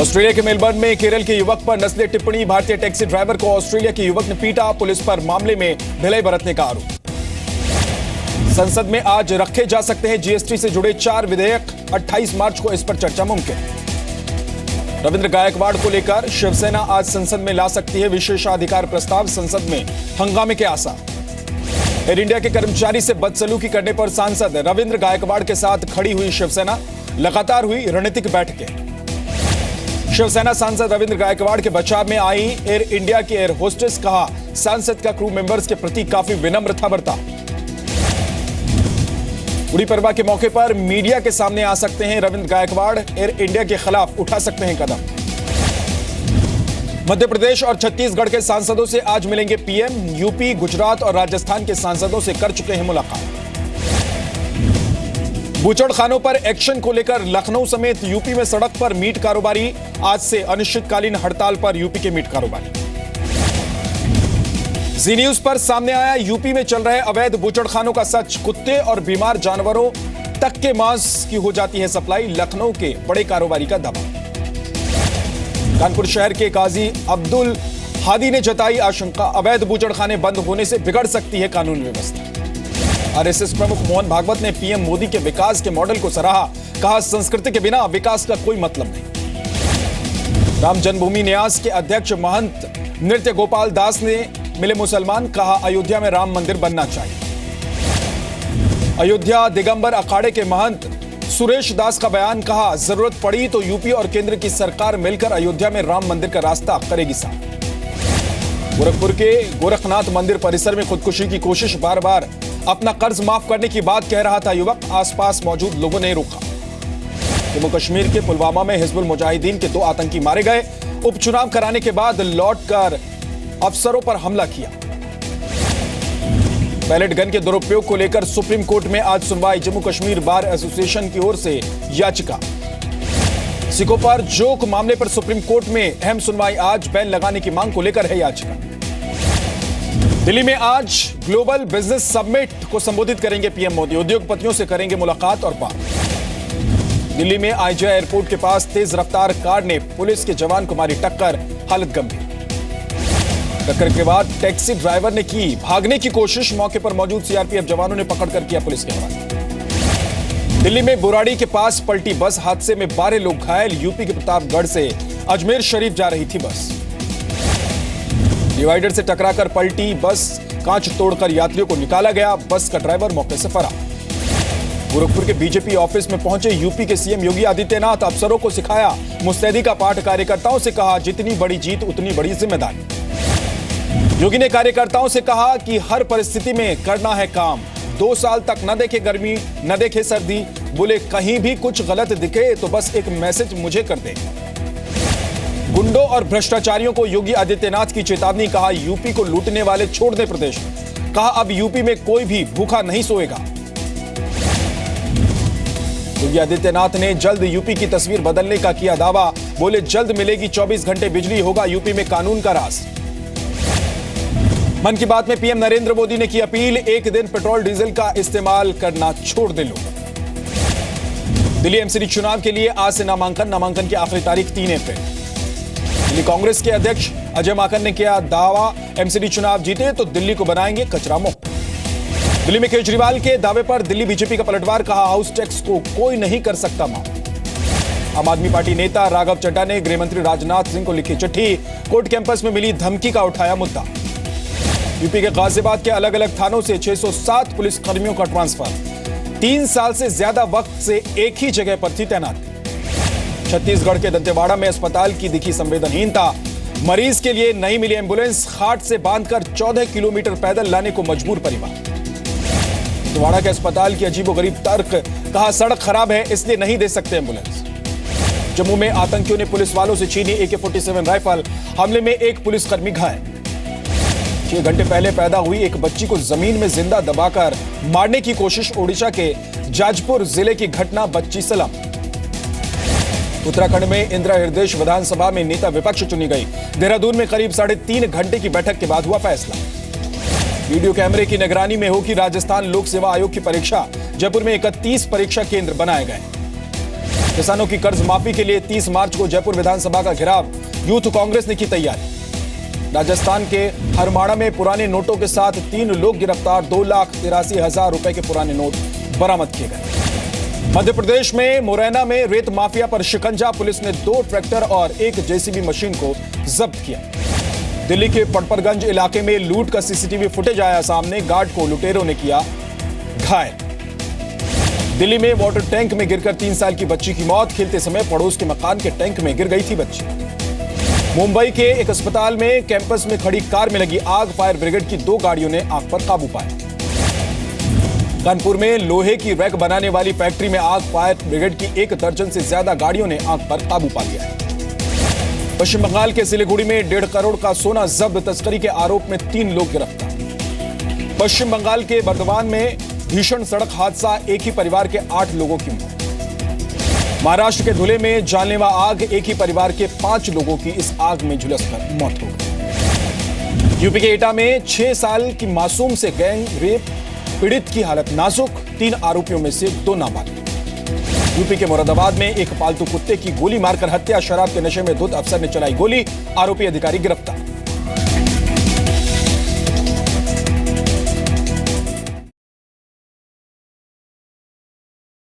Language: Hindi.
ऑस्ट्रेलिया के मेलबर्न में केरल के युवक पर नस्लीय टिप्पणी। भारतीय टैक्सी ड्राइवर को ऑस्ट्रेलिया के युवक ने पीटा। पुलिस पर मामले में ढिलाई बरतने का आरोप। संसद में आज रखे जा सकते हैं जीएसटी से जुड़े 4 विधेयक। 28 मार्च को इस पर चर्चा मुमकिन। रविंद्र गायकवाड़ को लेकर शिवसेना आज संसद में ला सकती है विशेषाधिकार प्रस्ताव। संसद में हंगामे के आसार। एयर इंडिया के कर्मचारी से बदसलूकी करने पर सांसद रविंद्र गायकवाड़ के साथ खड़ी हुई शिवसेना। लगातार हुई रणनीतिक बैठकें। शिवसेना सांसद रविंद्र गायकवाड़ के बचाव में आई एयर इंडिया की एयर होस्टेस। कहा, सांसद का क्रू मेंबर्स के प्रति काफी विनम्र था बरता। गुड़ी पड़वा के मौके पर मीडिया के सामने आ सकते हैं रविंद्र गायकवाड़। एयर इंडिया के खिलाफ उठा सकते हैं कदम। मध्य प्रदेश और छत्तीसगढ़ के सांसदों से आज मिलेंगे पीएम। यूपी, गुजरात और राजस्थान के सांसदों से कर चुके हैं मुलाकात। बूचड़खानों पर एक्शन को लेकर लखनऊ समेत यूपी में सड़क पर मीट कारोबारी। आज से अनिश्चितकालीन हड़ताल पर यूपी के मीट कारोबारी। जी न्यूज पर सामने आया यूपी में चल रहे अवैध बूचड़खानों का सच। कुत्ते और बीमार जानवरों तक के मांस की हो जाती है सप्लाई। लखनऊ के बड़े कारोबारी का दावा। कानपुर शहर के काजी अब्दुल हादी ने जताई आशंका, अवैध बूचड़खाने बंद होने से बिगड़ सकती है कानून व्यवस्था। आरएसएस प्रमुख मोहन भागवत ने पीएम मोदी के विकास के मॉडल को सराहा। कहा, संस्कृति के बिना विकास का कोई मतलब नहीं। राम जन्मभूमि न्यास के अध्यक्ष महंत नृत्य गोपाल दास ने मिले मुसलमान। कहा, अयोध्या में राम मंदिर बनना चाहिए। अयोध्या दिगंबर अखाड़े के महंत सुरेश दास का बयान। कहा, जरूरत पड़ी तो यूपी और केंद्र की सरकार मिलकर अयोध्या में राम मंदिर का रास्ता करेगी साफ। गोरखपुर के गोरखनाथ मंदिर परिसर में खुदकुशी की कोशिश। बार बार अपना कर्ज माफ करने की बात कह रहा था युवक। आसपास मौजूद लोगों ने रोका। जम्मू कश्मीर के पुलवामा में हिजबुल मुजाहिदीन के 2 आतंकी मारे गए। उपचुनाव कराने के बाद लौटकर अफसरों पर हमला किया। पैलेट गन के दुरुपयोग को लेकर सुप्रीम कोर्ट में आज सुनवाई। जम्मू कश्मीर बार एसोसिएशन की ओर से याचिका। सिखों पर जोक मामले पर सुप्रीम कोर्ट में अहम सुनवाई। आज बैन लगाने की मांग को लेकर है याचिका। दिल्ली में आज ग्लोबल बिजनेस समिट को संबोधित करेंगे पीएम मोदी। उद्योगपतियों से करेंगे मुलाकात और बात। दिल्ली में आईजीआई एयरपोर्ट के पास तेज रफ्तार कार ने पुलिस के जवान को मारी टक्कर। हालत गंभीर। टक्कर के बाद टैक्सी ड्राइवर ने की भागने की कोशिश। मौके पर मौजूद सीआरपीएफ जवानों ने पकड़कर किया पुलिस के हवाले। दिल्ली में बुराड़ी के पास पलटी बस। हादसे में 12 लोग घायल। यूपी के प्रतापगढ़ से अजमेर शरीफ जा रही थी बस। डिवाइडर से टकराकर पलटी बस। कांच तोड़कर यात्रियों को निकाला गया। बस का ड्राइवर मौके से फरार। गोरखपुर के बीजेपी ऑफिस में पहुंचे यूपी के सीएम योगी आदित्यनाथ। अफसरों को सिखाया मुस्तैदी का पाठ। कार्यकर्ताओं से कहा, जितनी बड़ी जीत उतनी बड़ी जिम्मेदारी। योगी ने कार्यकर्ताओं से कहा कि हर परिस्थिति में करना है काम। 2 साल तक न देखे गर्मी न देखे सर्दी। बोले, कहीं भी कुछ गलत दिखे तो बस एक मैसेज मुझे कर दे। गुंडों और भ्रष्टाचारियों को योगी आदित्यनाथ की चेतावनी। कहा, यूपी को लूटने वाले छोड़ दे प्रदेश में। कहा, अब यूपी में कोई भी भूखा नहीं सोएगा। योगी आदित्यनाथ ने जल्द यूपी की तस्वीर बदलने का किया दावा। बोले, जल्द मिलेगी 24 घंटे बिजली। होगा यूपी में कानून का राज। मन की बात में पीएम नरेंद्र मोदी ने की अपील, एक दिन पेट्रोल डीजल का इस्तेमाल करना छोड़ दे लोग। दिल्ली एमसीडी चुनाव के लिए आज से नामांकन की आखिरी तारीख 3 अप्रैल। दिल्ली कांग्रेस के अध्यक्ष अजय माकन ने किया दावा, एमसीडी चुनाव जीते तो दिल्ली को बनाएंगे कचरा मुक्त। दिल्ली में केजरीवाल के दावे पर दिल्ली बीजेपी का पलटवार। कहा, हाउस टैक्स को कोई नहीं कर सकता माफ। आम आदमी पार्टी नेता राघव चड्ढा ने गृहमंत्री राजनाथ सिंह को लिखी चिट्ठी। कोर्ट कैंपस में मिली धमकी का उठाया मुद्दा। यूपी के गाजियाबाद के अलग अलग थानों से 607 पुलिस कर्मियों का ट्रांसफर। 3 साल से ज्यादा वक्त से एक ही जगह पर थी तैनाती। छत्तीसगढ़ के दंतेवाड़ा में अस्पताल की दिखी संवेदनहीनता। मरीज के लिए नहीं मिली एम्बुलेंस। खाट से बांधकर 14 किलोमीटर पैदल लाने को मजबूर परिवार। दंतेवाड़ा के अस्पताल की अजीबोगरीब तर्क। कहा, सड़क खराब है इसलिए नहीं दे सकते एम्बुलेंस। जम्मू में आतंकियों ने पुलिस वालों से छीनी AK-47 राइफल। हमले में एक पुलिसकर्मी घायल। 6 घंटे पहले पैदा हुई एक बच्ची को जमीन में जिंदा दबाकर मारने की कोशिश। ओडिशा के जाजपुर जिले की घटना। बच्ची सलाम। उत्तराखंड में इंदिरा हृदय विधानसभा में नेता विपक्ष चुनी गई। देहरादून में करीब 3.5 घंटे की बैठक के बाद हुआ फैसला। वीडियो कैमरे की निगरानी में होगी राजस्थान लोक सेवा आयोग की परीक्षा। जयपुर में 31 परीक्षा केंद्र बनाए गए। किसानों की कर्ज माफी के लिए 30 मार्च को जयपुर विधानसभा का घेराव, यूथ कांग्रेस ने की तैयारी। राजस्थान के हरमाड़ा में पुराने नोटों के साथ 3 लोग गिरफ्तार, 2,83,000 रुपए के पुराने नोट बरामद किए गए। मध्य प्रदेश में मुरैना में रेत माफिया पर शिकंजा, पुलिस ने 2 ट्रैक्टर और 1 जेसीबी मशीन को जब्त किया। दिल्ली के पटपरगंज इलाके में लूट का सीसीटीवी फुटेज आया सामने, गार्ड को लुटेरों ने किया घायल। दिल्ली में वाटर टैंक में गिरकर 3 साल की बच्ची की मौत, खेलते समय पड़ोस के मकान के टैंक में गिर गई थी बच्ची। मुंबई के एक अस्पताल में कैंपस में खड़ी कार में लगी आग, फायर ब्रिगेड की 2 गाड़ियों ने आग पर काबू पाया। कानपुर में लोहे की रैक बनाने वाली फैक्ट्री में आग, फायर ब्रिगेड की 1 दर्जन से ज्यादा गाड़ियों ने आग पर काबू पा लिया है। पश्चिम बंगाल के सिलीगुड़ी में 1.5 करोड़ का सोना जब्त, तस्करी के आरोप में 3 लोग गिरफ्तार। पश्चिम बंगाल के बर्दवान में भीषण सड़क हादसा, एक ही परिवार के 8 लोगों की मौत। महाराष्ट्र के धुले में जानलेवा आग, एक ही परिवार के 5 लोगों की इस आग में झुलसकर मौत हो गई। यूपी के एटा में 6 साल की मासूम से गैंग रेप, पीड़ित की हालत नाजुक, 3 आरोपियों में से 2 नाबालिग। यूपी के मुरादाबाद में एक पालतू कुत्ते की गोली मारकर हत्या, शराब के नशे में धुत अफसर ने चलाई गोली, आरोपी अधिकारी गिरफ्तार।